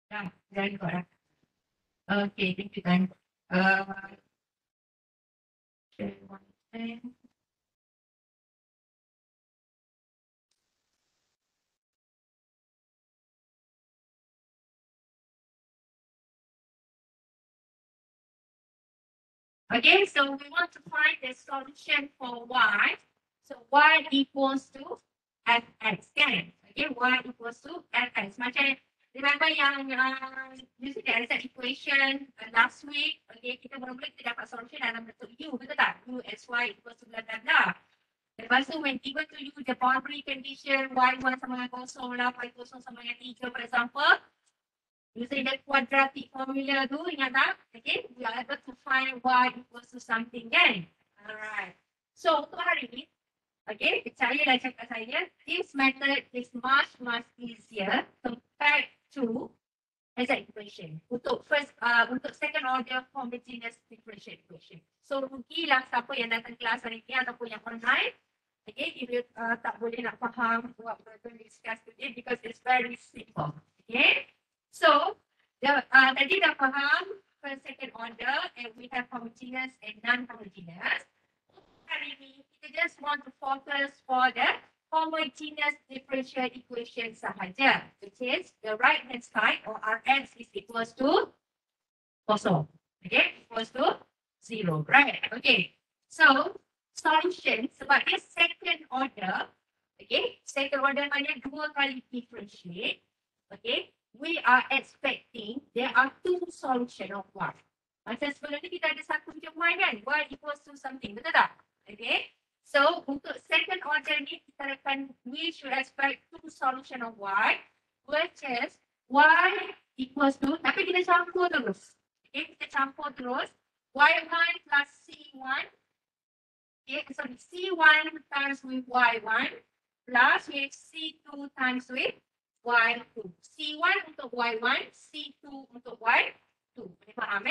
Dah record dah. Okay, thank you kan. Share one thing. Okay, so we want to find the solution for y. So y equals to fx kan? Okay, y equals to fx. Macam remember yang using the exact equation last week, okay, kita mula-mula kita dapat solution dalam bentuk u, betul tak? U x y equals to bla bla bla. Lepas tu when given to you the boundary condition y1 sama dengan kosong lah, y kosong sama dengan 3 for example, using the quadratic formula tu, ingat tak? Okay, we are able to find y equals to something kan? Alright. So, untuk hari ni, okay, percayalah cakap saya, this method is much easier compared to exact equation. Untuk second order homogeneous differential equation. So, rugilah siapa yang datang kelas hari ni ataupun yang online. Okay, if you tak boleh nak faham what we're going to discuss today because it's very simple. Okay. So, tadi dah faham first, second order and we have homogeneous and non-homogeneous. Hari ni, kita just want to focus for the homogeneous differential equation sahaja, which is the right hand side or Rx is equals to kosong. Okay, equals to 0, right? Okay, so solution sebab dia second order, okay, second order maknanya 2 kali differentiate, okay, we are expecting there are 2 solution of y. Macam sebelum ni kita ada satu je y kan, y equals to something, betul tak? Okay, so untuk second order ni kita akan, we should expect 2 solution of y, which is y equals to, tapi kita campur terus. Okay, kita campur terus, y1 plus c1, okay, so c1 times with y1 plus with c2 times with y2. C1 untuk y1, C2 untuk y2. Boleh faham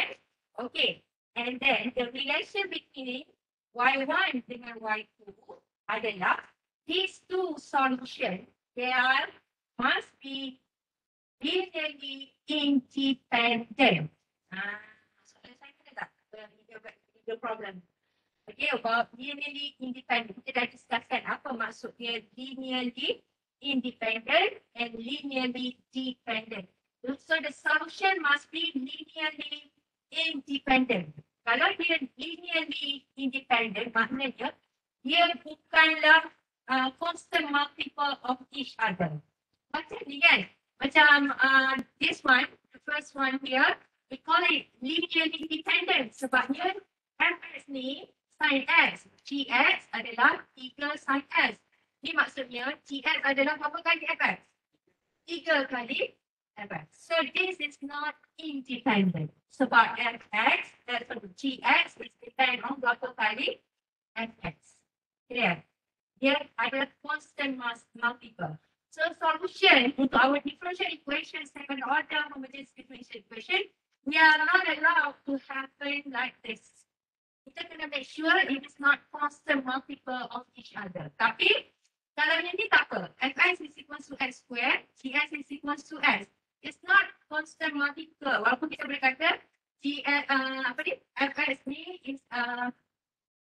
Okay. And then the relation between y1 dengan y2 adalah these two solutions, they are must be linearly independent. Soalan saya ada tak? The problem. Okay, about linearly independent. Kita dah discusskan apa maksud dia linearly independent and linearly dependent. So the solution must be linearly independent. Kalau dia linearly independent, maknanya dia bukanlah constant multiple of each other. Macam ni kan? Macam this one, the first one here, we call it linearly dependent sebabnya fx ni sin x, gx adalah 3 sin x. Ini maksudnya gx adalah berapa kali fx? 3 kali fx. So this is not independent. Sebab fx, gx is depend on berapa kali fx. Clear? Dia ada constant multiple. So solution untuk our differential equation, second order homogeneous differential equation, we are not allowed to happen like this. Kita kena make sure it is not constant multiple of each other. Tapi kalau yang ni tak apa, fx is equal to x square, gx is equal to x. It's not constant multiple. Walaupun kita boleh kata fx ni is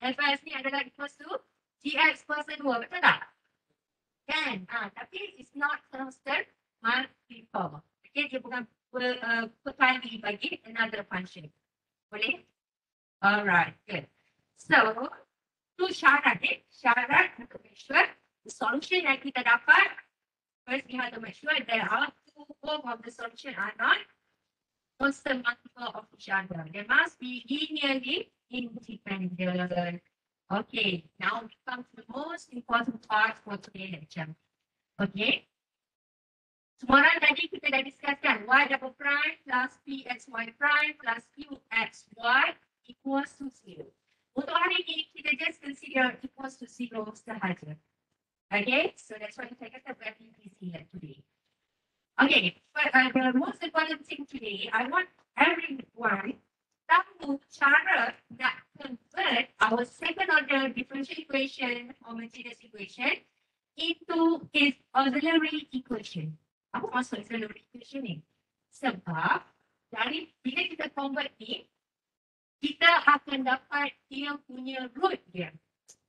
fx ni adalah equal to gx kuasa 2, betul tak? Kan? Tapi it's not constant multiple. Okay, dia bukan berkali bagi another function. Boleh? Alright, good. So, tu syarat untuk make sure the solution yang kita dapat, first we have to make sure there are both of the solution are not constant multiple of each other. They must be linearly independent. Okay, now we come to the most important part for today's lecture. Okay. Semua orang tadi kita dah discusskan y double prime plus pxy prime plus qxy equals to 0. Untuk hari ini, kita just consider equals to 0 sahaja. Okay, so that's why kita kata very easy today. Okay, but the most important thing today, I want everyone tahu cara nak convert our second order differential equation, homogeneous equation, into its auxiliary equation. Apa maksud auxiliary equation ni? Sebab dari bila kita convert ni, kita akan dapat dia punya root dia.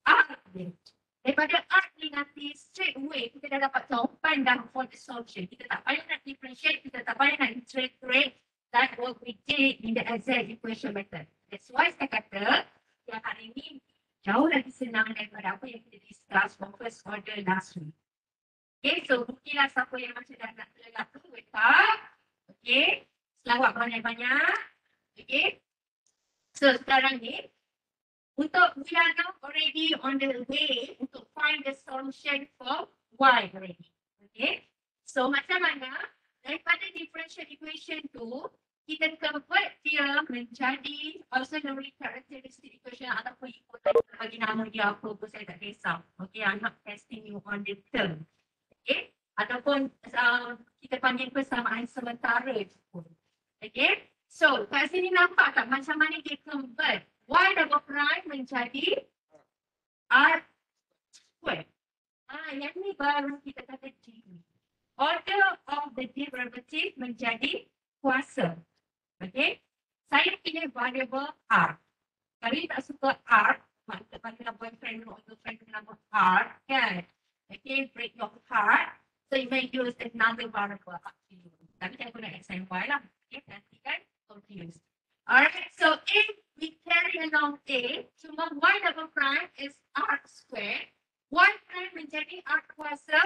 Arc dia. Daripada arc ni nanti straight away kita dah dapat jawapan dah for the solution. Kita tak payah nak differentiate, kita tak payah nak integrate that what we did in the exact equation method. That's why saya kata yang hari ni jauh lagi senang daripada apa yang kita discuss for first order last week. Okay, so mungkinlah siapa yang macam dah nak lelak tu, wake up. Okay, selawat banyak-banyak. Okay, so sekarang ni, untuk we are now already on the way untuk find the solution for y already. Okay, so macam mana daripada differential equation tu, kita convert dia menjadi auxiliary characteristic equation ataupun equation bagi nama dia apa pun saya tak kisah. Okay, I'm not testing you on the term. Okay, ataupun kita panggil persamaan sementara pun. Okay, so kat sini nampak tak macam mana dia convert y double prime menjadi r square. Yang ni baru kita kata G. Order of the derivative menjadi kuasa. Okay, saya pilih variable r. Kalau you tak suka r, maksud panggil boyfriend or girlfriend nama r, kan? Okay, break your heart. So you may use another variable up to you. Tapi saya guna x and y lah. Okay, nanti kan confused. Alright, so if we carry along a, cuma y double prime is r square. Y prime menjadi r kuasa.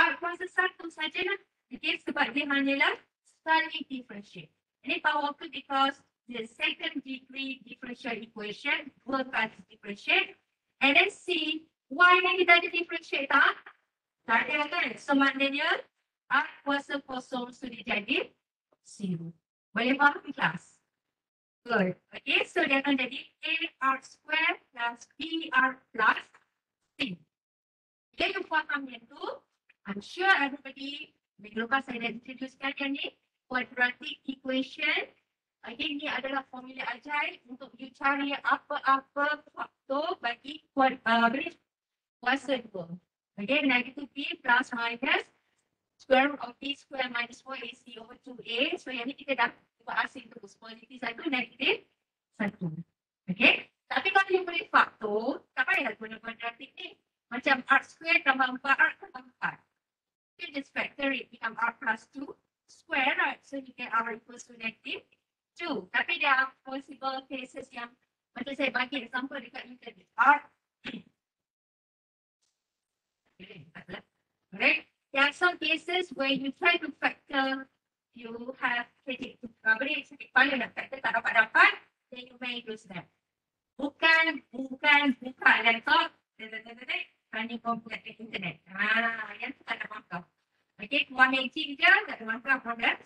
R kuasa satu sajalah. Okay, sebab dia hanyalah sekali differentiate. Ini powerful because the second degree differential equation dua kali differentiate. And then see, y yang kita ada differentiate tak? Tak ada kan? So maknanya, r kuasa kosong sudah jadi 0. Boleh faham di kelas? Good. Okay, so dia akan jadi a r square plus b r plus c. Bila you faham yang tu, I'm sure everybody, minggu lepas saya dah introduce kalian ni, quadratic equation. Okay, ini adalah formula ajaib untuk you cari apa-apa faktor bagi kuasa 2. Okay, negative b plus minus square root of b square minus 4ac over 2a. So yang ni kita dah buat asing terus. Positif 1, negatif 1. Okay, tapi kalau you boleh faktor, tak payah guna quadratic ni. Macam r square tambah 4r tambah 4. You just factor it, become r plus 2 square, right? So you get r equals to negative 2. Tapi there are possible cases yang macam saya bagi example dekat you tadi. R. Okay. There are some cases where you try to factor, you have sakit kepala nak factor tak dapat, then you may use that. Bukan buka laptop, hanya komputer internet. Yang tu tak ada makan. Okay, keluar magic je, tak ada makan problem.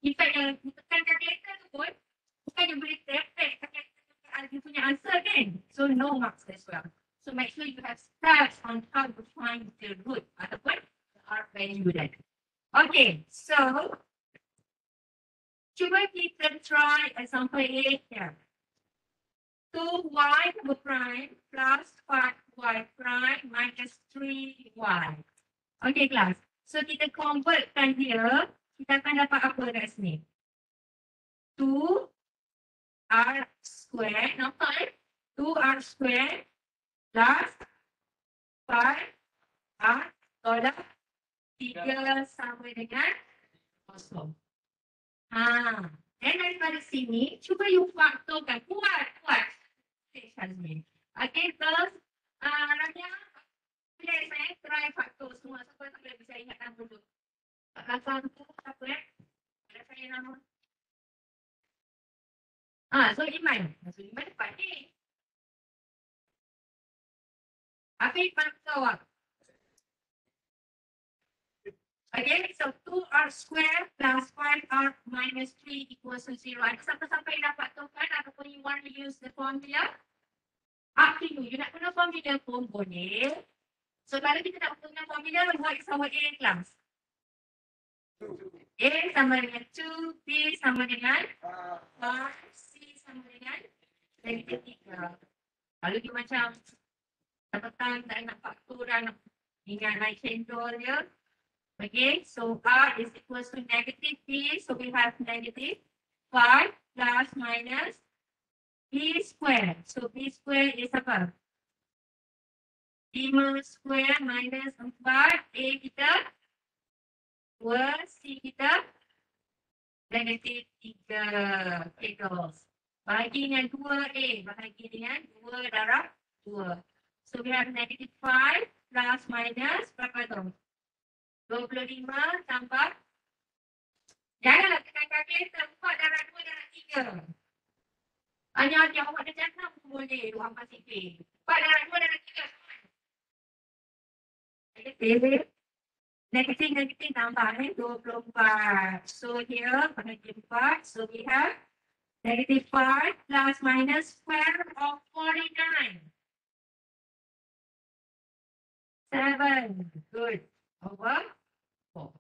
In fact, yang tekan calculator tu pun, bukan yang boleh track you punya answer kan? So, no marks as well. So, make sure you have steps on how to find the root ataupun the R value that. Okay, so, cuba kita try example A here. 2y double prime plus 5y prime minus 3y. Okay, class. So, kita convertkan dia. Kita akan dapat apa kat sini? 2r square, nampak eh? 2r square plus 5r tolak 3 sama dengan 0. Dan daripada sini, cuba you faktorkan. Kuat. Okay, terus Rania, saya try faktor semua. Siapa tak boleh bisa ingatkan dulu. Belakang tu apa ada saya nama. So Iman. So Iman dapat ni. Afiq jawab. Okay, so 2r square plus 5r minus 3 equals to 0. Ada siapa-siapa yang dapat tu kan ataupun you want to use the formula? Up to you. You nak guna formula pun boleh. So kalau kita nak guna formula, buat sama A class. A sama dengan 2, B sama dengan 5, C sama dengan negatif 3. Lalu dia macam petang tak nak faktor dan ingat naik cendol dia. Okay, so R is equals to negative B, so we have negative 5 plus minus B square. So B square is apa? 5 square minus 4, A kita 2, C kita negatif 3. Okay, girls. Bahagi dengan 2A, bahagi dengan 2 darab 2. So we have negative 5 plus minus berapa tu? 25 tambah. Janganlah tekan kalkulator. 4 darab 2 darab 3. Hanya jawab macam 6 pun boleh. 2 ampas sikit. 4 darab 2 darab 3. Negatif tambah 24. So here, bahagi 4. So we have negative 5 plus minus square of 49. 7. Good. Over 4.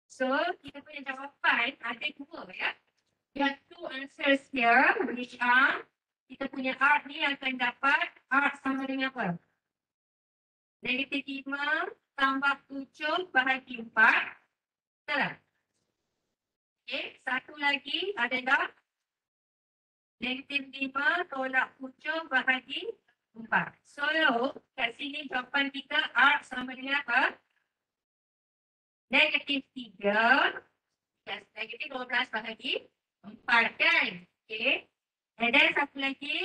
So, kita punya jawapan ada 2 ya. There are 2 answers here which are kita punya R ni akan dapat R sama dengan apa? Negatif 5 tambah 7 bahagi 4. Betul tak? Okay, satu lagi adalah negatif 5 tolak 7 bahagi 4. So, kat sini jawapan kita R sama dengan apa? Negatif 3. Yes, negatif 12 bahagi 4 kan? Okay. And then satu lagi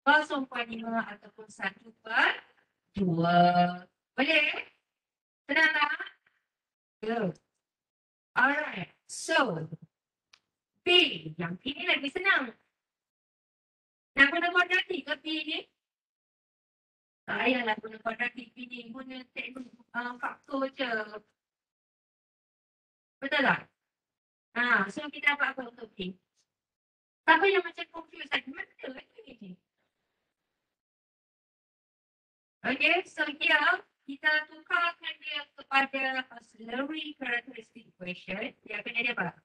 0.5 ataupun 1/2. Boleh? Senang tak? Good. Alright. So, B. Yang P ni lagi senang. Nak guna kuadratik ke P ni? Tak payahlah guna kuadratik P ni. Guna teknik faktor je. Betul tak? So kita dapat apa untuk P? Siapa yang macam confused tadi? Mana ni? Okay, so here kita tukarkan dia kepada auxiliary characteristic equation. Dia akan jadi apa?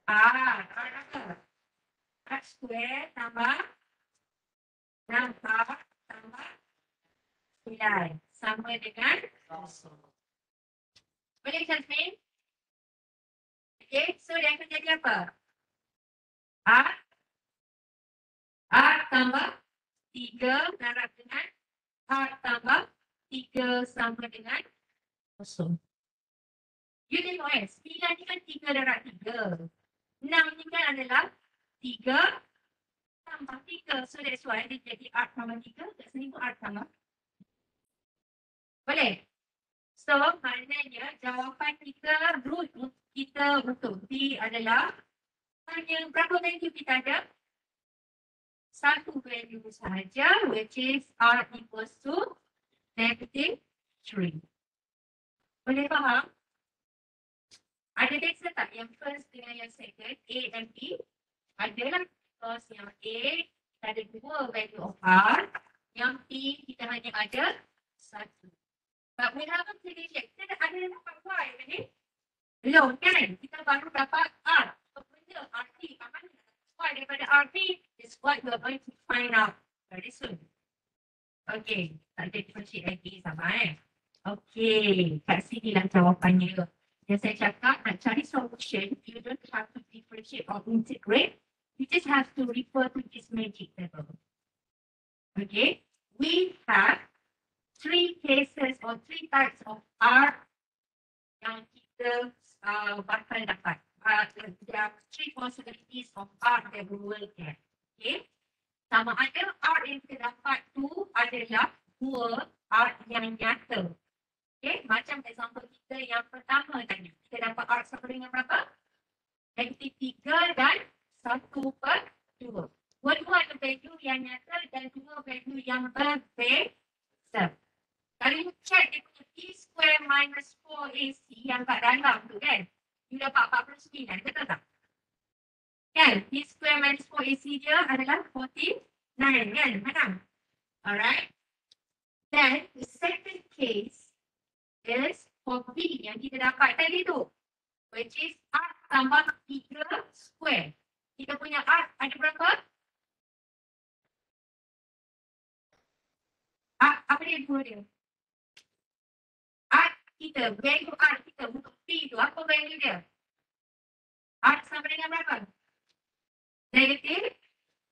Apa? X square tambah 6R tambah 9 sama dengan 0. Boleh Jasmine? Okay, so dia akan jadi apa? R tambah 3 darab dengan R tambah 3 sama dengan 0. You tengok 9 ni kan 3 darab 3. 6 ni kan adalah 3 tambah 3. So that's why dia jadi R tambah 3. Kat sini pun R tambah. Boleh? So maknanya jawapan kita, root kita untuk B adalah hanya berapa value kita ada? Satu value sahaja, which is R equals to negative 3. Boleh faham? Ada beza tak yang first dengan yang second, A dan B? Adalah because yang A kita ada 2 value of R, yang B kita hanya ada 1. But we haven't finished yet. Kita ada dapat Y ni? Belum kan? Kita baru dapat R. So benda RT, mana Y daripada RT is what we're going to find out very soon. Okay, tak ada differentiate lagi sama Okay, kat sini lah jawapannya. Yang saya cakap, nak cari solution, you don't have to differentiate or integrate. You just have to refer to this magic table. Okay, we have 3 cases or 3 types of R yang kita bakal dapat. There are 3 possibilities of R that we will get. Okay, sama ada R yang kita dapat tu adalah 2 R yang nyata. Okay, macam example kita yang pertama tadi. Kita dapat R sama dengan berapa? Negatif 3 dan 1/2. Dua-dua ada value yang nyata dan 2 value yang berbeza. Kalau you check dia punya P square minus 4AC yang kat dalam tu kan, you dapat 49, betul tak? Kan, P square minus 4AC dia adalah 49 kan, mana? Alright. Then, the second case is for B yang kita dapat tadi tu, which is R tambah 3 square. Kita punya R ada berapa? Apa dia dua dia? kita, value R kita untuk P tu, apa value dia? R sama dengan berapa? Negatif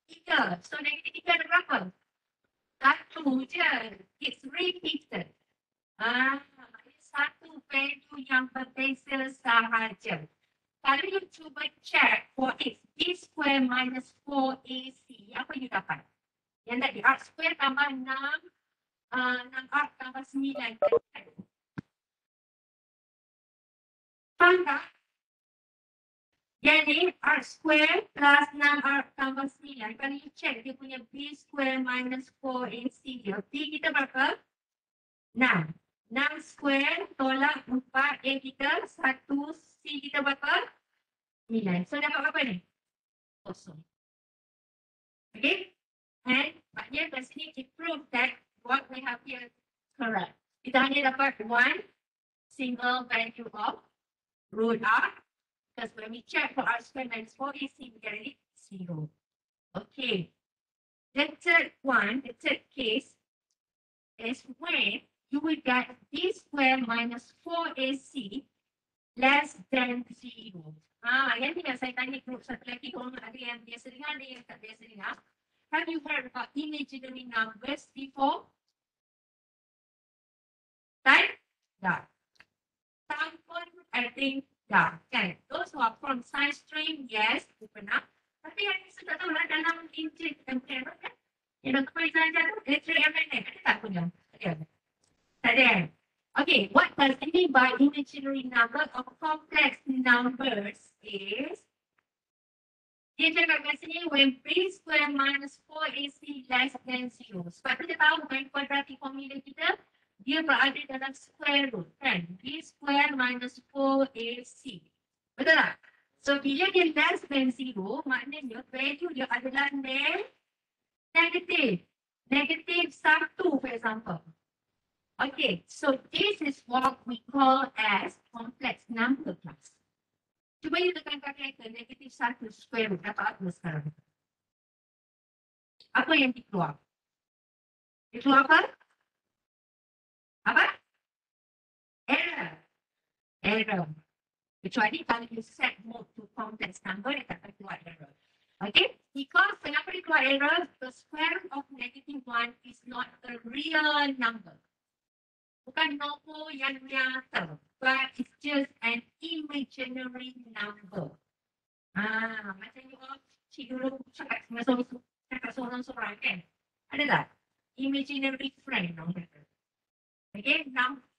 3. So, negatif 3 ada berapa? 1 je. It's repeated. Satu value yang berbeza sahaja. Kalau you cuba check for x, b square minus 4ac, apa you dapat? Yang tadi, r square tambah 6r tambah 9. Faham tak? Jadi, r square plus 6r tambah 9. Kalau you check, dia punya b square minus 4ac dia. B kita berapa? 6. 6 square tolak 4 A kita, 1 C kita berapa? 9. So dapat apa ni? Kosong. Okay? And maknanya kat sini it proves that what we have here is correct. Kita hanya dapat one single value of root R. Because when we check for R square minus 4AC, we get it 0. Okay. The third one, the third case is when you will get b square minus 4ac less than 0. Yang ni yang saya tanya group satu lagi, kalau ada yang biasa dengar, ada yang tak biasa dengar. Have you heard about imaginary numbers before? Right? Yeah. Some pun, I think, yeah. Okay. Those who are from science stream, yes, pernah. Tapi yang sudah tahu lah dalam intake MPN, kan? Yang kemudian saja tu, intake MPN, ada tak punya? Ada. Okay, what does it mean by imaginary number of complex numbers is dia cakap kat sini when b square minus 4ac less than 0. Sebab kita tahu kan quadratic formula kita dia berada dalam square root kan. B square minus 4ac. Betul tak? So bila dia less than 0 maknanya value dia adalah negative. Negative 1 for example. Okay, so this is what we call as complex number class. Cuba you tekan kalkulator negatif 1 square root. Dapat apa sekarang? Apa yang dikeluar? Dikeluar apa? Apa? Error. Error. Kecuali kalau you set mode to complex number, dia tak akan keluar error. Okay, because kenapa dia keluar error? The square root of negative 1 is not a real number. Bukan nombor yang nyata, but it's just an imaginary number. Macam you all cik dulu cakap seorang-seorang kan? Ada tak? Imaginary friend orang kata. Okay,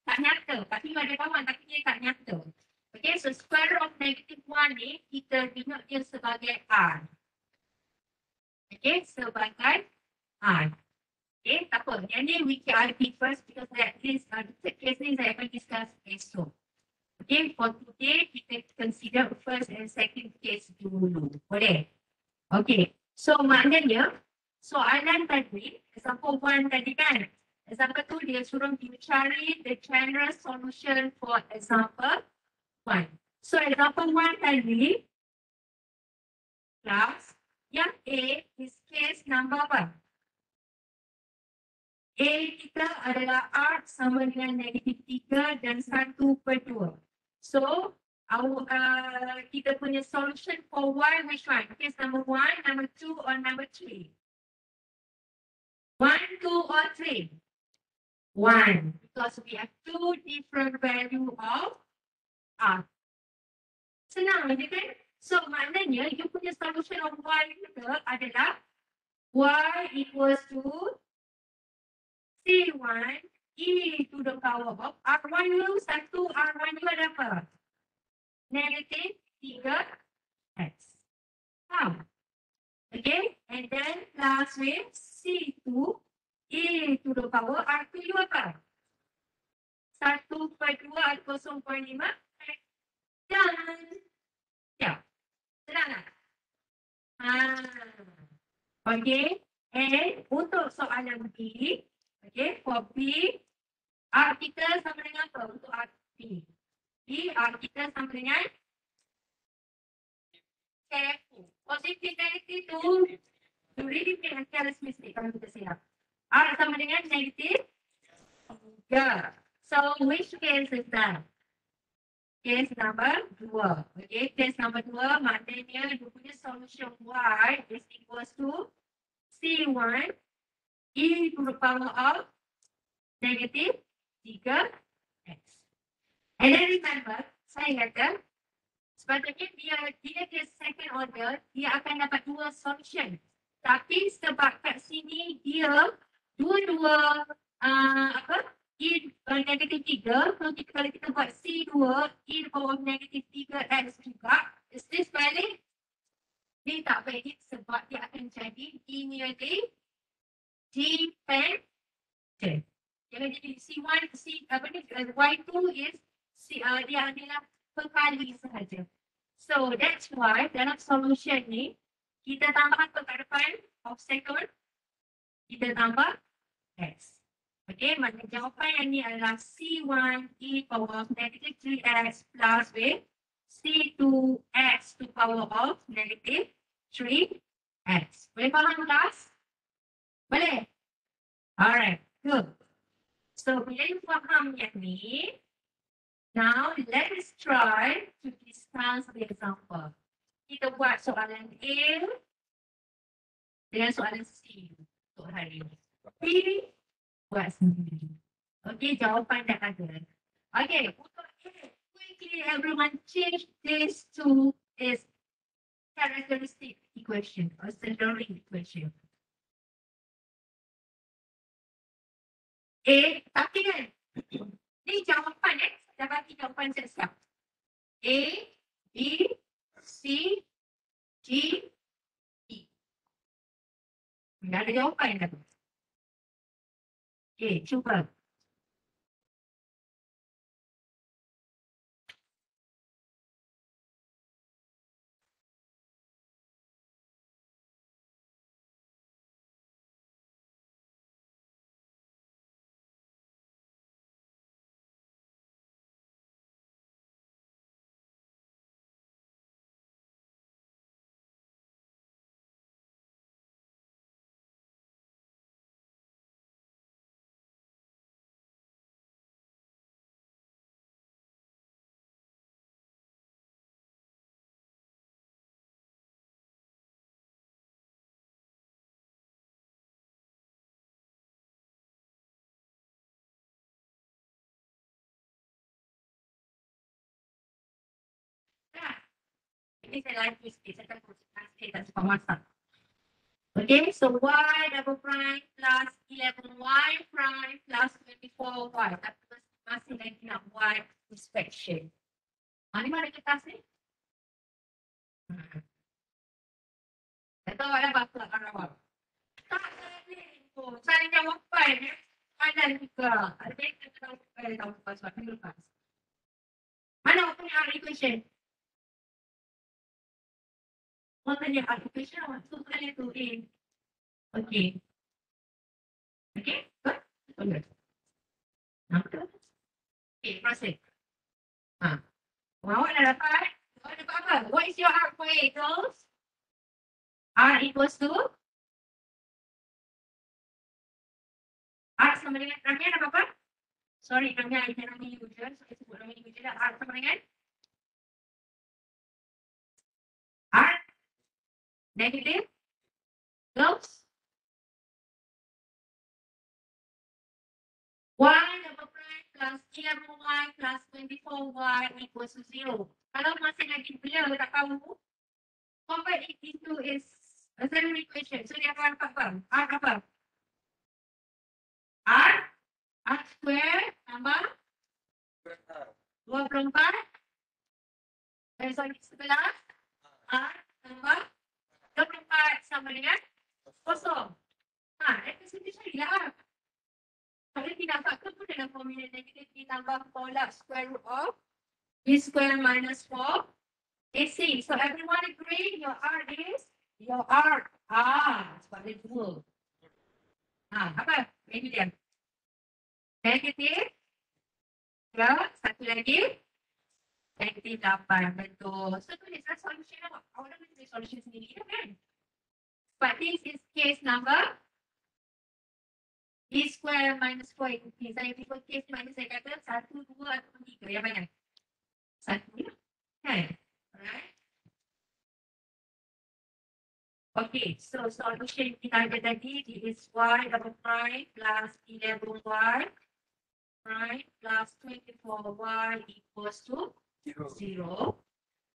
tak nyata. Tapi ada kawan tapi dia tak nyata. Okay, so square root of negative 1 ni kita denote dia sebagai R. Okay, sebagai R. Okay, tak apa. Yang ni we KRP first because that is the third case ni saya akan discuss esok. Okay, for today kita consider first and second case dulu. Boleh? Okay, so maknanya soalan tadi, example 1 tadi kan, example tu dia suruh you cari the general solution for example 1. So example 1 tadi, class, yang A is case number apa? A kita adalah R sama dengan negatif 3 dan 1/2. So, kita punya solution for Y which one? Case number 1, number 2 or number 3? 1, 2 or 3? 1. Because we have two different value of R. Senang je kan? So, maknanya you punya solution of Y kita adalah Y equals to C1 e to the power of R1 you 1, R1 you ada apa? Negative 3x. Okay, and then last with C2 e to the power R2 you apa? 1/2 atau 0.5 dan ya, senang tak? Okay, and untuk soalan B, okay, for B, R kita sama dengan apa untuk R B? B, R kita sama dengan careful. Positive negative to really make a careless mistake kalau kita silap. R sama dengan negative 3. So which case is that? Case number 2. Okay, case number 2 maknanya dia punya solution y is equals to C1 e to the power of negative 3x. And then remember, saya kata sepatutnya dia second order, dia akan dapat 2 solution. Tapi sebab kat sini dia dua-dua negatif 3, kalau kita buat C2 e power negatif 3x juga, is this valid? Dia tak valid sebab dia akan jadi linearly dependent. Jadi C1, Y2 is dia adalah perkali sahaja. So that's why dalam solution ni, kita tambahkan perkara depan of second, kita tambah x. Okay, maknanya jawapan yang ni adalah C1 e power of negative 3x plus with C2x to power of negative 3x. Boleh faham kelas? Boleh? Alright, good. So, bila you faham yang ni, now let us try to discuss the example. Kita buat soalan A dengan soalan C untuk hari ini. B buat sendiri. Okay, jawapan dah ada. Okay, untuk A, quickly everyone change this to its characteristic equation or centering equation. A, tapi kan, ni jawapan dah bagi jawapan siap-siap. A, B, C, D, E. Dah ada jawapan dah tu. Okay, cuba. Ini saya lagi sikit, saya akan kongsikan tak sempat masak. Okay, so y double prime plus 11y prime plus 24y. Tapi masih lagi nak buat inspection. Ni mana kertas ni? Tak tahu ada apa arah. Tak ada ni. Cari jawapan. Ada juga. Ada kita tahu sebab ni lepas. Mana punya equation? What tanya equation tu tanya tu A. Okay. Okay, good. Betul. Okay, proceed. Awak dah dapat? Awak dapat apa? What is your R for A, girls? R equals to? R sama dengan Ramya dapat apa? Sorry, Ramya, I cannot hear you je. So, saya sebut nama you je dah. R sama dengan? R? Negative? Girls? Y double prime plus 11y plus 24y equals to 0. Kalau masih lagi blur tak tahu, convert it into its a zero equation. So dia akan apa? R apa? R square tambah 24. Sorry, 11. R tambah 24 sama dengan kosong. Itu sendiri carilah. Kalau tidak dapat pun dalam formula negatif ditambah pola square root of b square minus 4 AC. So everyone agree your R is your R. Sebab dia 2. Apa? Ini dia. Negatif. Satu lagi. Negatif 8. Betul. So tulislah solution awak. Awak dah tulis solution sendiri kan? But this is case number E square minus 4. Saya beri case mana saya kata 1, 2 atau 3. Yang mana? 1. Kan? Alright. Okay, so solution kita ada tadi is y double prime plus 11y prime plus 24y equals to 0.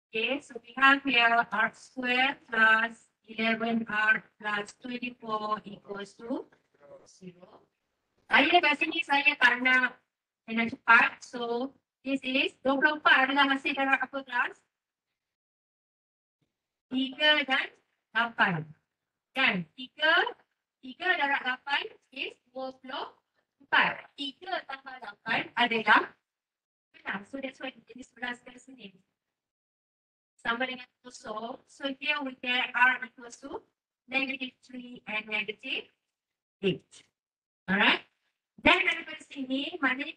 Okay, so we have here r squared plus 11r plus 24 equals to 0. Saya kat sini saya tak nak cepat. So, this is 24 adalah hasil darab apa kelas? 3 dan 8. Kan? 3 darab 8 is 24. 3 tambah 8 adalah benar. So, that's why jadi 11 kat sini. Sama dengan kosong. So, here we get r equals to -3 and -8. Alright? Then daripada sini, maknanya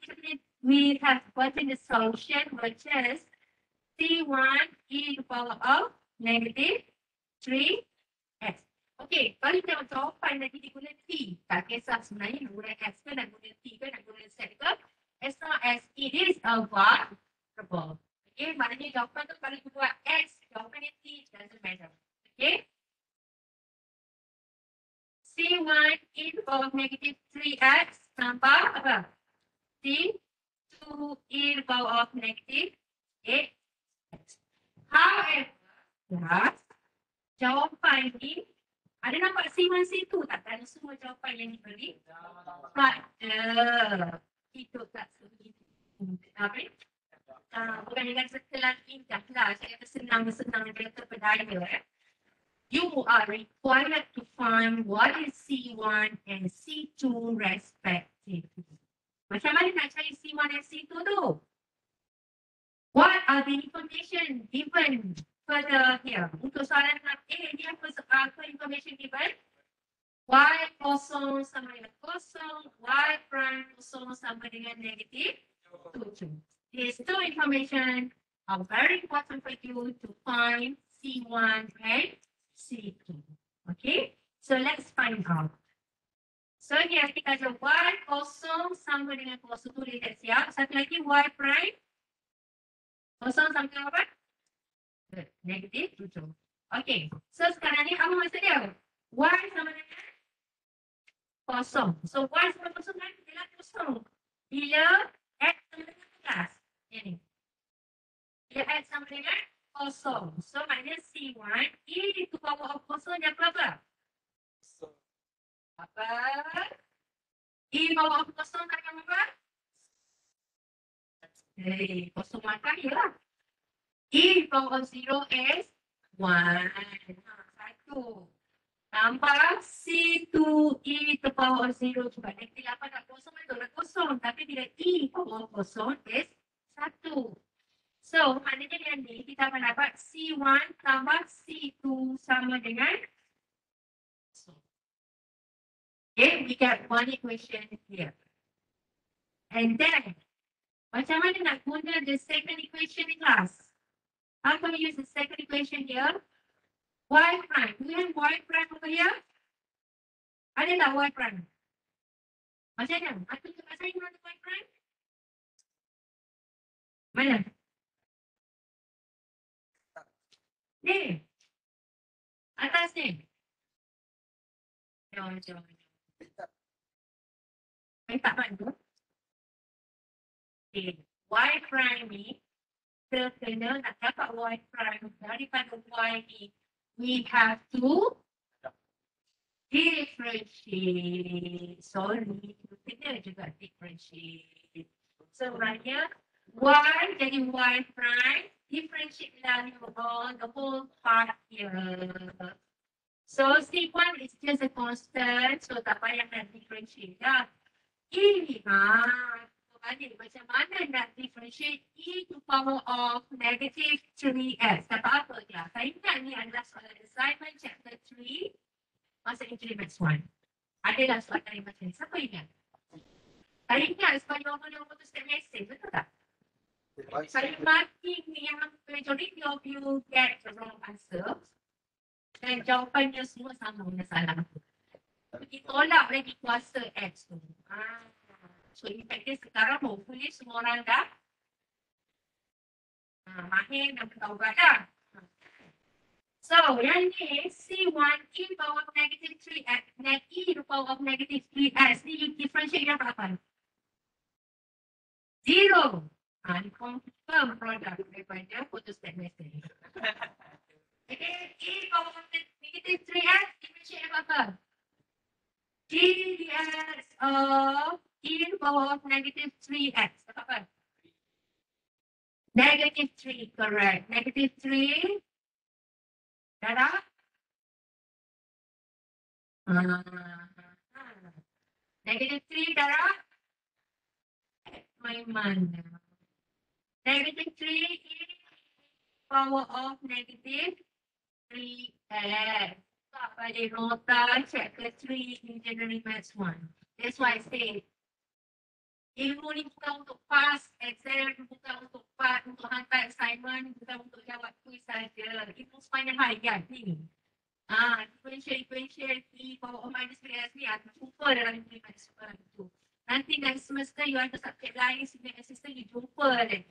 we have gotten the solution which is C1 e to the power of -3x. Okay, kalau kita jawapan lagi dia guna T. Tak kisah sebenarnya guna x ke, nak guna T ke, nak guna Z ke. As long as it is a variable. Okay, maknanya jawapan tu kalau kita buat x, jawapannya T, doesn't matter. Okay. C1 e to the power of -3x tambah apa? C2 e to the power of -8x. However, jawapan ni ada nampak C1, C2 tak? Dan semua jawapan yang diberi pada itu tak sendiri. Apa ni? Bukan dengan setelah indah lah. Saya senang-senang dia terpedaya. You are required to find what is C1 and C2 respectively. Macam mana nak cari C1 dan C2 tu? What are the information given further here? Untuk soalan A, dia apa information given? Y kosong sama dengan kosong, Y prime kosong sama dengan negatif 7. These two information are very important for you to find C1 and C2. Okay, so let's find out. So here kita ada Y kosong sama dengan kosong tu dia siap. Satu lagi Y prime kosong sama dengan apa? Negatif 7. Okay, so sekarang ni apa maksud dia? Y sama dengan kosong. So Y sama kosong kan? Bila kosong. Bila X sama dengan plus. Ini. Bila X sama dengan kosong. So maknanya C1 e to power of kosong dia berapa? Apa? E power of kosong tak akan apa? Kosong makan je lah. E power of 0 is 1. 1. Tambah C2 e to power of 0 juga. Negatif 8 tak kosong itu dah kosong. Tapi bila E power of kosong is 1. So, maknanya yang ni kita akan dapat C1 tambah C2 sama dengan okay, we got one equation here. And then, macam mana nak guna the second equation in class? How can we use the second equation here? Y prime. Do we have Y prime over here? Ada tak Y prime? Macam mana? Aku cakap saya mana Y prime? Mana? Ni. Atas ni. Jom. Saya tak bantu. Okay. Y prime ni, kita kena nak dapat Y prime daripada Y ni, we have to differentiate. Sorry, kena juga differentiate. Sebenarnya, Y jadi Y prime, differentiate value on the whole part here. So, C1 is just a constant, so tak payah nak differentiate dah. Ini, macam mana nak differentiate e to power of negative 3x. Kata apa dia? Saya ingat ni adalah soalan assignment chapter 3 masa increment 1. Adalah soalan macam ni. Siapa ingat? Saya ingat sebab nombor tu step message. Betul tak? Saya marking yang majority of you get the wrong answer. Dan jawapannya semua sama dengan salah. Pergi tolak lagi kuasa X tu. So in fact sekarang hopefully semua orang dah mahir dan bertahubat dah. So yang ni C1 e power of negative 3x net e to power of negative 3x ni differentiate yang berapa? 0. Ni confirm produk daripada photostat method. Okay, e power of negative 3x differentiate yang berapa? D dx of e to power of negative 3x. Apa? Negative 3, correct. Negative 3 darah negative 3 darah my mana? Negative 3 is power of negative 3x. Tak pada nota chapter 3 in January Maths 1. That's why I say ilmu ni bukan untuk pass exam, bukan untuk hantar assignment, bukan untuk jawab quiz saja. Ilmu sepanjang hayat ni. Differential E power of minus 3x ni akan jumpa dalam ilmu Maths 1 tu. Nanti next semester you ada subjek lain, senior assistant you jumpa lagi.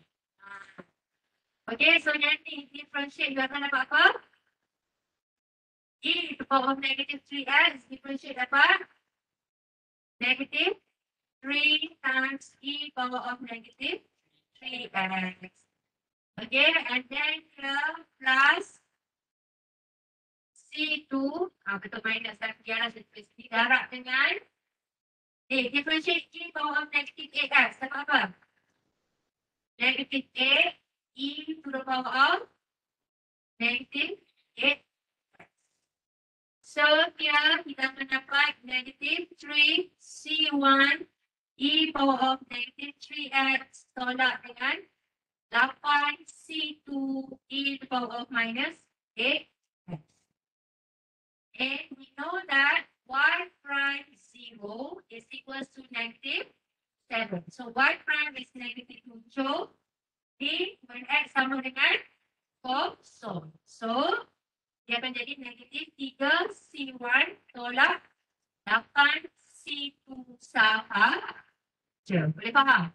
Okay, so nanti differentiate you akan dapat apa? E to power of negative 3x differentiate dapat negative 3 times e power of negative 3x. Okay, and then here plus C2, betul minus dan biarlah seperti darab dengan differentiate e power of negative 8x. Dapat apa? Negative 8 e to the power of negative 8. So here kita mendapat negative 3 C1 e power of negative 3x tolak dengan 8 C2 e to the power of minus 8x. And we know that y prime 0 is equals to negative 7. So y prime is negative 7. D when x sama dengan 0. So dia akan jadi negatif 3 C1 tolak 8 C2 sahaja. Boleh faham?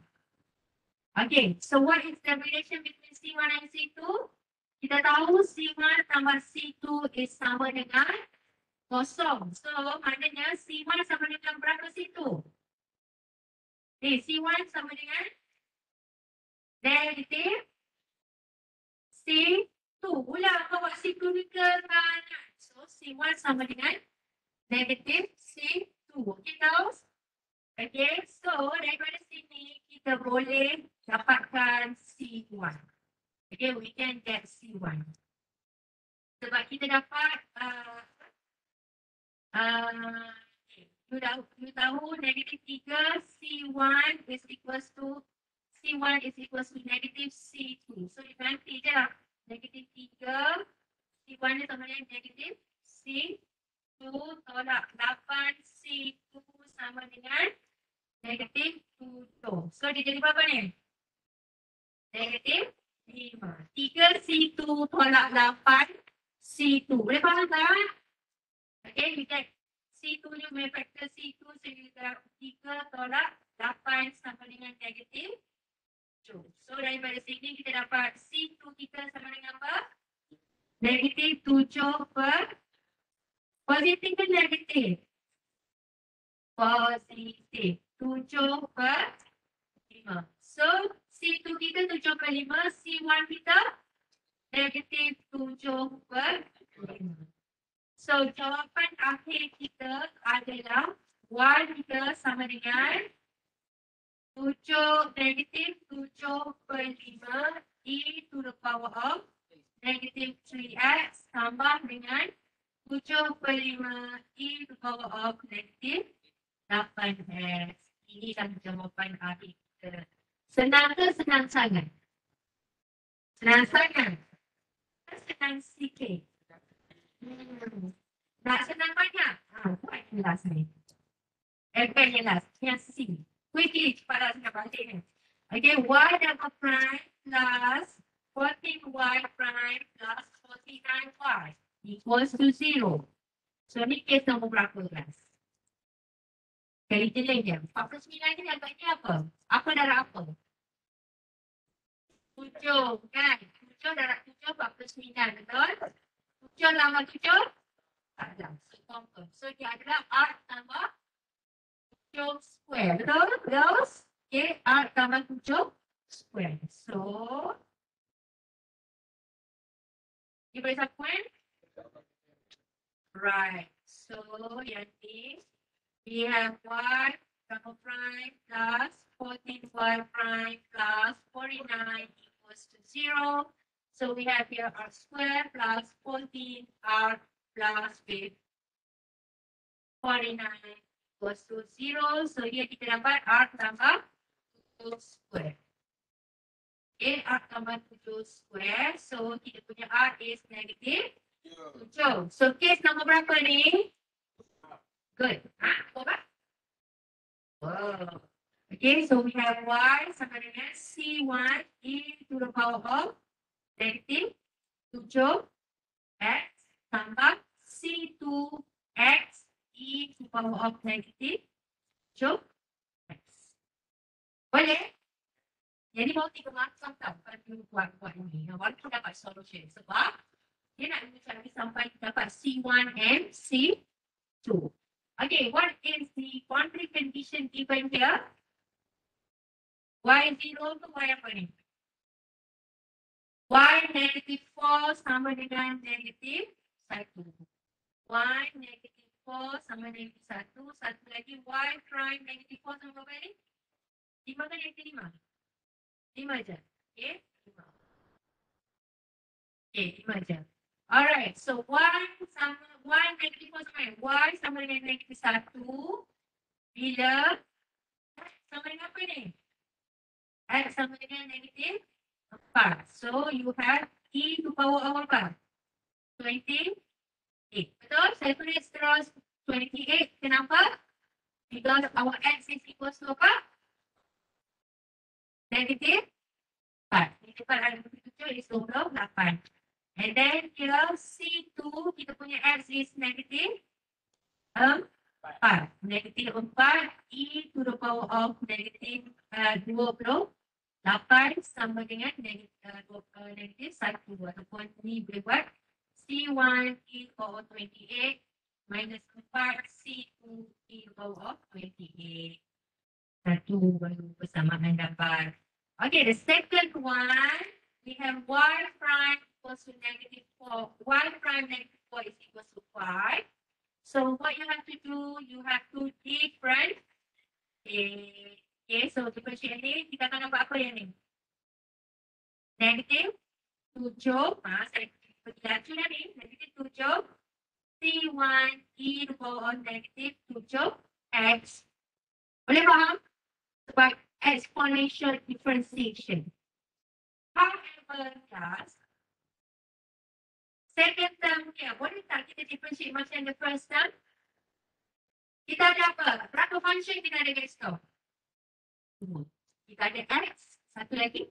Okay, so what is the relation between C1 and C2? Kita tahu C1 tambah C2 is sama dengan 0. So maknanya C1 sama dengan berapa C2? C1 sama dengan negatif C2. Ulang bawa C2 ni ke kanan. So C1 sama dengan negatif C2. Okay, guys? Okay, so daripada sini kita boleh dapatkan C1. Okay, we can get C1. Sebab kita dapat you tahu negatif 3 C1 is equals to negatif C2. So diganti je lah. Negatif 3 C1 ni sama dengan negatif C2 tolak 8 C2 sama dengan negatif 7. So dia jadi berapa ni? Negatif 5. 3 C2 tolak 8 C2. Boleh faham tak? Okay, we get C2 ni punya faktor C2 sehingga 3 tolak 8 sama dengan negatif 7. So daripada sini kita dapat C2 kita sama dengan apa? Negatif 7 per positif ke negatif? Positif. 7 per 5. So C2 kita 7 per 5. C1 kita negatif 7 per 5. So jawapan akhir kita adalah Y kita sama dengan 7 negatif 7 per 5 e to the power of negative 3x tambah dengan 7 per 5 e to the power of negative 8x. Ini adalah jawapan akhir kita. Senang ke senang sangat? Senang sangat? Senang sikit. Nak senang banyak? Buat jelas ni. Bukan jelas. Yang sini. Quickly, cepatlah senang balik ni. Okay, y double prime plus 14y prime plus 49y equals to 0. So, ni case nombor berapa, guys? Kali jelek je. 49 ni agaknya apa? Apa darab apa? 7 kan? 7 darab 7 49 betul? 7 tambah 7? Tak ada. So, confirm. So dia adalah R tambah 7 square. Betul? Betul? Okay, R tambah 7 square. So, you boleh subpoint? Right. So, yang ni, we have y double prime plus 14y prime plus 49 equals to 0. So, we have here r square plus 14r plus 49 equals to 0. So, here kita dapat r tambah 7 square. Okay, r tambah 7 square. So, kita punya r is negative 7. So, case nombor berapa ni? Good. Berapa? Wow. Okay, so we have y sama dengan C1 e to the power of negative 7 x tambah C2 x e to the power of negative 7 x. Boleh? Jadi mau 3 macam tau kalau you buat ini. Walaupun dapat solution. Sebab dia nak mencari sampai dapat C1 and C2. Okay, what is the boundary condition given here? Y0 to Y apa ni? Y negative 4 sama dengan negative 1. Y negative 4 sama negative 1. Satu lagi Y prime negative 4 sama berapa ni? 5 kan negative 5? 5 je. Okay, 5. Okay, 5 je. Alright, so Y negative 4 sama dengan Y sama dengan negative 1 bila sama dengan apa ni? X sama dengan negative 4. So, you have e to power of apa? 28. Betul? Saya tulis terus 28. Kenapa? Because our x is equal to apa? Negative 4. Negative 4 ada 27 is 28. And then here C2 kita punya x is negative 4. Negative 4 e to the power of negative 28 sama dengan negative 1 ataupun ni boleh buat C1 e to the power of 28 minus 4 C2 e to the power of 28. Satu baru persamaan dapat. Okay, the second one we have y prime equals to negative 4. Y prime negative 4 is equals to 5. So what you have to do, you have to differentiate. Okay, so differentiate ni, kita akan nampak apa yang ni? Negative 7. Saya pergi laju dah ni. Negative 7. C1 e to the power of negative 7 x. Boleh faham? Sebab exponential differentiation. However, class, second term ni, boleh tak kita differentiate macam the first term? Kita ada apa? Berapa function kita ada guys tau? Kita ada x, satu lagi.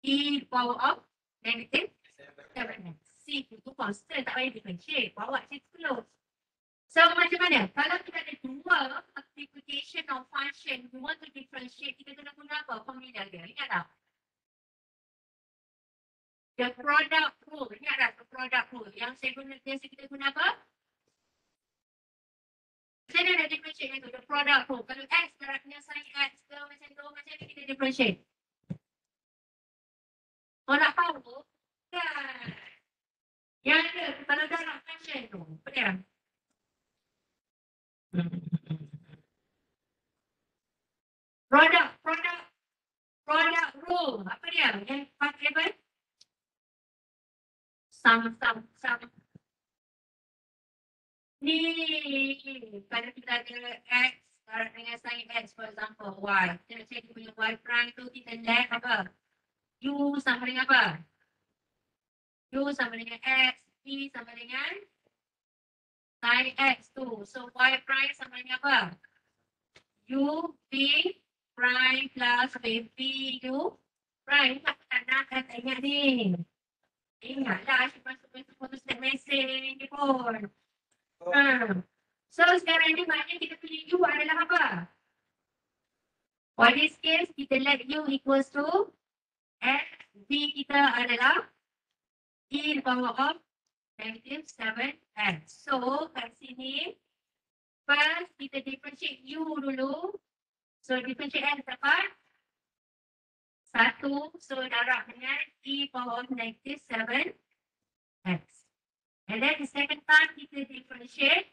E power of negative 7x. C itu constant, tak payah differentiate. Bawa je close. So macam mana? Kalau kita ada dua multiplication of function, we want to differentiate, kita kena guna apa? Formula dia. Ingat tak? The product rule. Ingat tak the product rule? Yang saya guna, biasa kita guna apa? Macam mana nak differentiate itu? The product rule. Kalau x darab dengan sin x ke macam tu, macam ni kita differentiate. Kalau nak tahu, kan? Yang ada, kalau darab function tu, apa dia? Product rule. Apa dia? Yang pakai apa? Sum. Ni, kalau kita ada x darab dengan sin x, for example, y. Kita nak cari punya y prime tu, kita let apa? U sama dengan apa? U sama dengan x, e sama dengan sin x tu. So, y prime sama dengan apa? U, v prime plus v u prime. Tak nak ingat ni. Ingatlah, cuma foto snap message ni pun. So sekarang ni maknanya kita pilih U adalah apa? For this case, kita let U equals to X. V kita adalah E the power of negative 7X. So kat sini, first kita differentiate U dulu. So differentiate X dapat 1. So darab dengan E power of negative 7X. And then the second time kita differentiate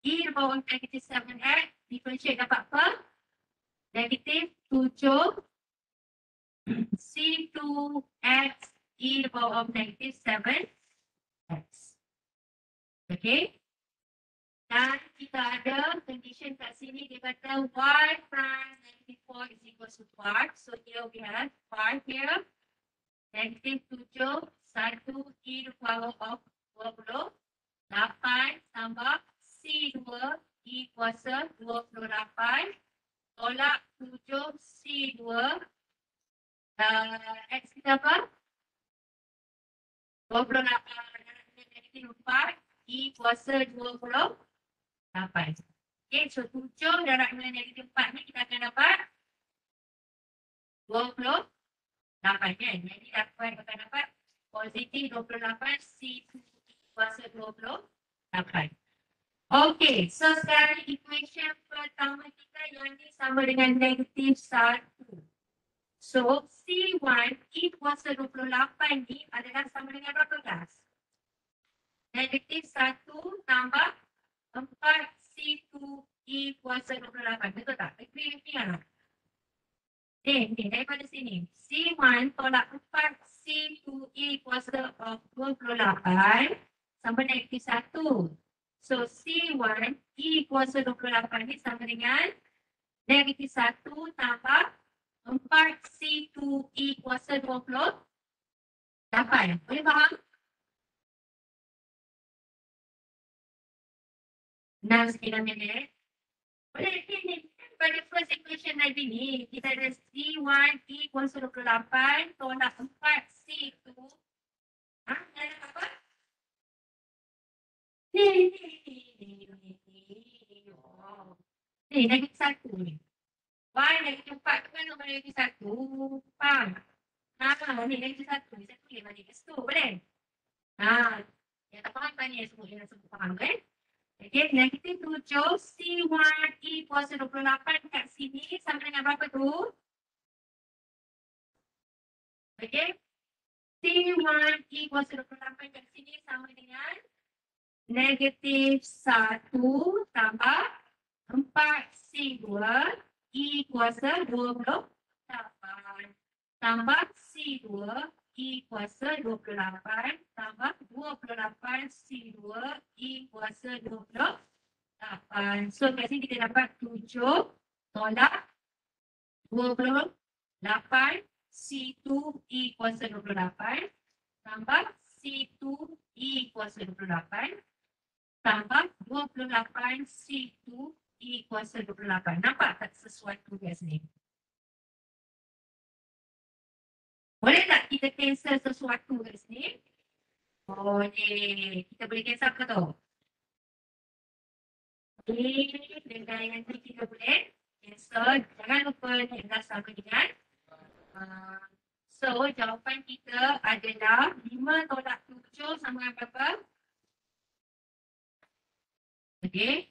E the power of negative 7X. Differentiate dapat apa? Negative 7 C2X E the power of negative 7X. Okay. Dan kita ada condition kat sini, dia kata y prime negative 4 is equal to 5. So here we have 5 here. Negative 7, 1 E the power of 28 tambah C2 E kuasa 28 tolak 7 C2 X kita apa? 28 negatif 4 E kuasa 28. Okay, so 7 darab dengan negatif 4 ni kita akan dapat 28 kan. Jadi akan dapat positif 28 C2 kuasa 28. Okay, so sekarang equation pertama kita yang ni sama dengan negatif 1. So C1 E kuasa 28 ni adalah sama dengan berapa guys? Negatif 1 tambah 4 C2 E kuasa 28. Betul tak? Agree with me or not? Okay, daripada sini. C1 tolak 4 C2 E kuasa 28 sama negatif 1. So C1 E kuasa 28 ni sama dengan negatif 1 tambah 4 C2 E kuasa 28. Boleh faham? Nah, sekian minit. Boleh ni pada first equation tadi ni kita ada C1 E kuasa 28 tolak 4 C2. Ada apa? Ni negatif 1 ni. Y negatif 4 tu kan nombor negatif 1. Faham? Ni negatif 1 ni. Saya tulis balik ke situ. Boleh? Yang tak faham tanya semua. Yang semua faham kan? Okay, negatif 7 C1 E kuasa 28 kat sini sama dengan berapa tu? Okay. C1 E kuasa 28 kat sini sama dengan negatif 1 tambah 4 C2 E kuasa 28 tambah C2 E kuasa 28 tambah 28 C2 E kuasa 28. So kat sini kita dapat 7 tolak 28 C2 E kuasa 28 tambah C2 E kuasa 28 tambah 28 C2 E kuasa 28. Nampak tak sesuatu kat sini? Boleh tak kita cancel sesuatu kat sini? Boleh. Kita boleh cancel apa tu? Boleh. Dengan yang ni kita boleh cancel. Jangan lupa ni adalah sama dengan. So jawapan kita adalah 5 tolak 7 sama dengan berapa? Okay.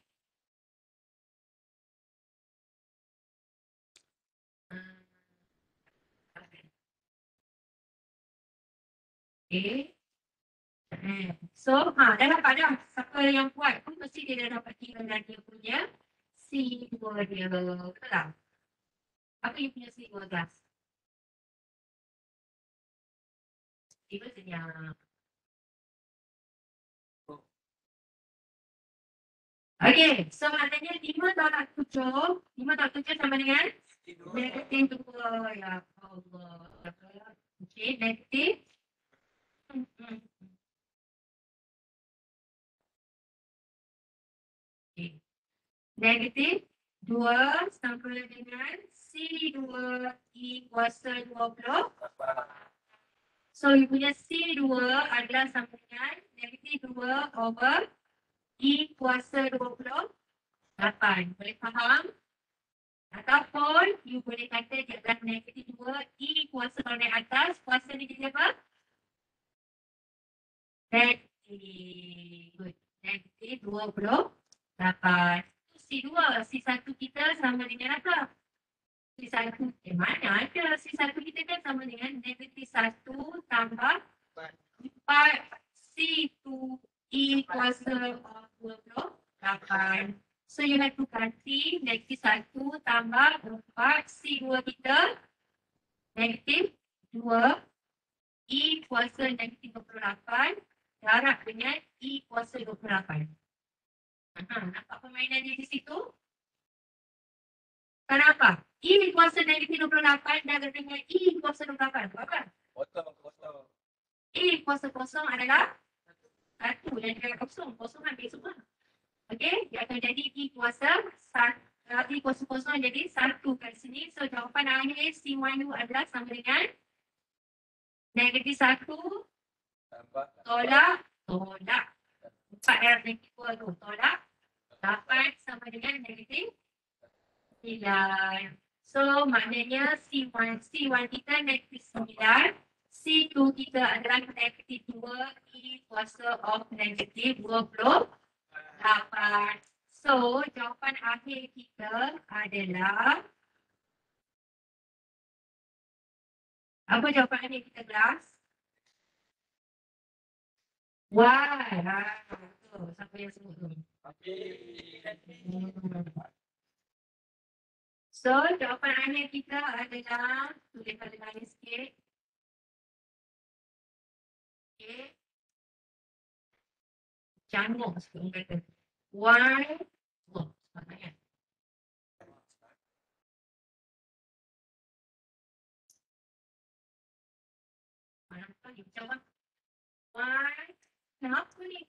Okay. So, dah dapat dah. Siapa yang buat pun mesti dia dah dapat tinggal dia punya C2 dia. Betul tak? Apa you punya C2 gas? Tiba senyap. Okay, so maknanya 5 tolak 7. 5 tolak 7 sama dengan? Negatif 2. Ya Allah. Okay, negatif. Okay. Negatif 2 sama dengan C2 E kuasa 20. So, you punya C2 adalah sama dengan negatif 2 over E kuasa 28. Boleh faham? Ataupun you boleh kata di atas negatif 2, E kuasa kalau naik atas, kuasa ni jadi apa? Negatif. Negatif 28. C2, C1 kita sama dengan apa? C1, mana ada? C1 kita kan sama dengan negatif 1 tambah 4 C2 E kuasa 28. So you have to ganti negatif 1 tambah 4 C2 kita negatif 2 E kuasa negatif 28 darab dengan E kuasa 28. Nampak permainan dia di situ? Kenapa? E kuasa negatif 28 darab dengan E kuasa 28. Apa? Kosong. E kuasa kosong adalah 1 dan juga kosong. Kosong ambil semua. Okey, dia akan jadi E kuasa 1. E kuasa kosong jadi 1 kat sini. So jawapan akhir C1U adalah sama dengan negatif 1 tolak 4 darab negatif 2 tu tolak 8 sama dengan negatif 9. So maknanya C1 kita negatif 9, C2 kita adalah negatif 2, E kuasa of negatif 28. So jawapan akhir kita adalah apa jawapan akhir kita kelas? Y. Betul. Siapa yang sebut tu? So jawapan akhir kita adalah tulis pada lain sikit. Okay. Jamuk sikit orang kata. Y. Oh, sebenarnya. Kenapa ni? Jawab. Y. Kenapa ni?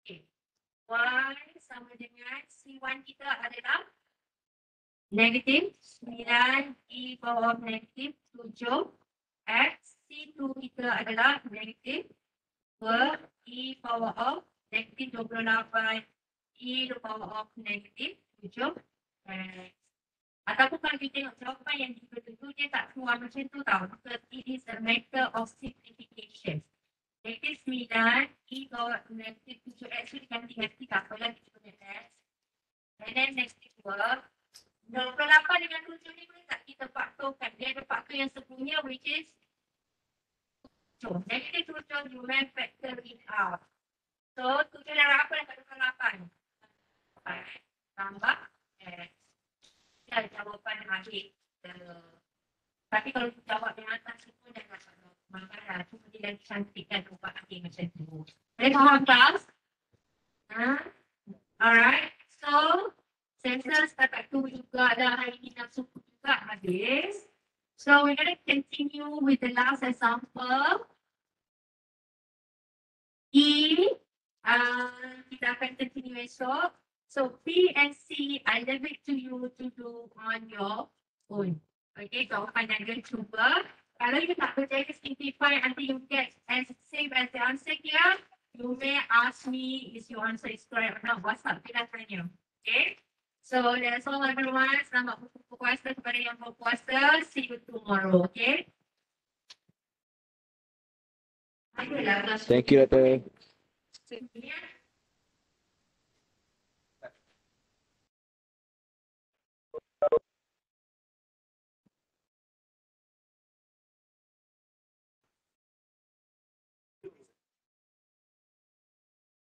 Okay. Y sama dengan C1 kita adalah negatif 9 E bawah negatif 7 X. C2 kita adalah negatif 2 E power of negatif 28 E power of negatif 7 X. Ataupun kalau kita tengok jawapan yang dituju dia tak keluar macam tu tau. Because it is a matter of simplification. Negatif 9 E bawah negatif 7X tu diganti-ganti tak apa lagi kita X. And then negatif 2 28 dengan 7 ni boleh tak kita faktorkan? Dia ada faktor yang sebelumnya which is 7. Negatif 7 you may factor it out. So 7 darab apa dekat 28? Tambah X. Dia jawapan akhir. Tapi kalau kita jawab yang atas tu pun dah dapat masalah. Cuma dia lagi cantikkan jawapan akhir macam tu. Boleh faham tak? Alright. So sensor setakat tu juga dah hari ni dah cukup juga habis. So we're going to continue with the last example. E, kita akan continue esok. So P and C, I leave it to you to do on your own. Okay, jawapan yang dia cuba. Kalau you tak percaya simplify until you get as same as the answer here, you may ask me is your answer is correct or not. WhatsApp kita tanya. Okay. So that's all everyone. Selamat berpuasa kepada yang berpuasa. See you tomorrow. Okay. Thank you, Dr. Yeah.